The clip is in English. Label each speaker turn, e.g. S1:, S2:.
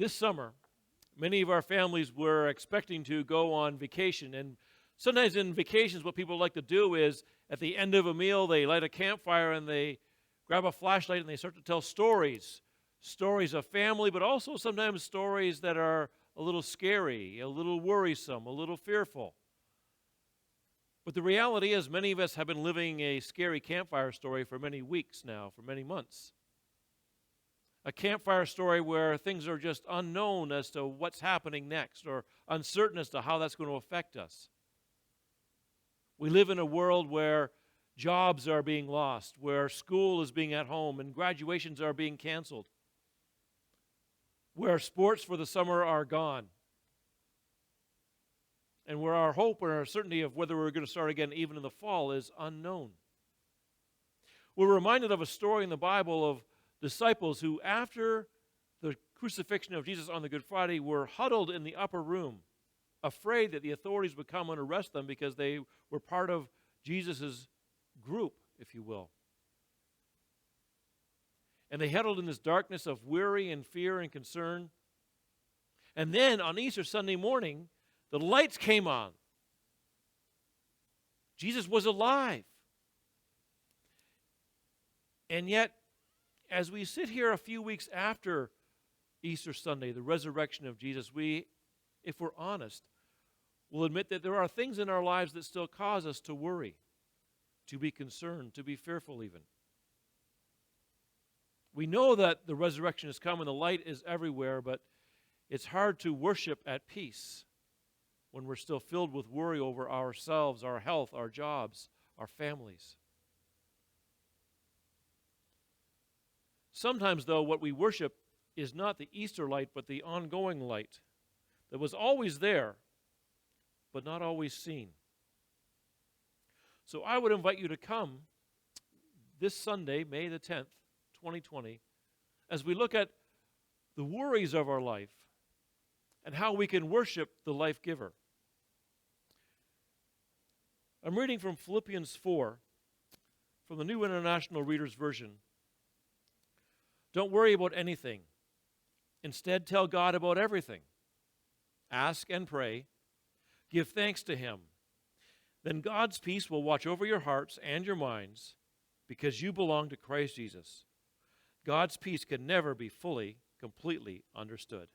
S1: This summer, many of our families were expecting to go on vacation. And sometimes in vacations, what people like to do is at the end of a meal, they light a campfire and they grab a flashlight and they start to tell stories. Stories of family, but also sometimes stories that are a little scary, a little worrisome, a little fearful. But the reality is, many of us have been living a scary campfire story for many weeks now, for many months. A campfire story where things are just unknown as to what's happening next, or uncertain as to how that's going to affect us. We live in a world where jobs are being lost, where school is being at home, and graduations are being canceled, where sports for the summer are gone, and where our hope and our certainty of whether we're going to start again even in the fall is unknown. We're reminded of a story in the Bible of disciples who, after the crucifixion of Jesus on the Good Friday, were huddled in the upper room, afraid that the authorities would come and arrest them because they were part of Jesus' group, if you will. And they huddled in this darkness of worry and fear and concern. And then on Easter Sunday morning, the lights came on. Jesus was alive. And yet, as we sit here a few weeks after Easter Sunday, the resurrection of Jesus, we, if we're honest, will admit that there are things in our lives that still cause us to worry, to be concerned, to be fearful even. We know that the resurrection has come and the light is everywhere, but it's hard to worship at peace when we're still filled with worry over ourselves, our health, our jobs, our families. Sometimes, though, what we worship is not the Easter light, but the ongoing light that was always there, but not always seen. So I would invite you to come this Sunday, May the 10th, 2020, as we look at the worries of our life and how we can worship the life giver. I'm reading from Philippians 4, from the New International Reader's Version. Don't worry about anything. Instead, tell God about everything. Ask and pray. Give thanks to Him. Then God's peace will watch over your hearts and your minds because you belong to Christ Jesus. God's peace can never be fully, completely understood.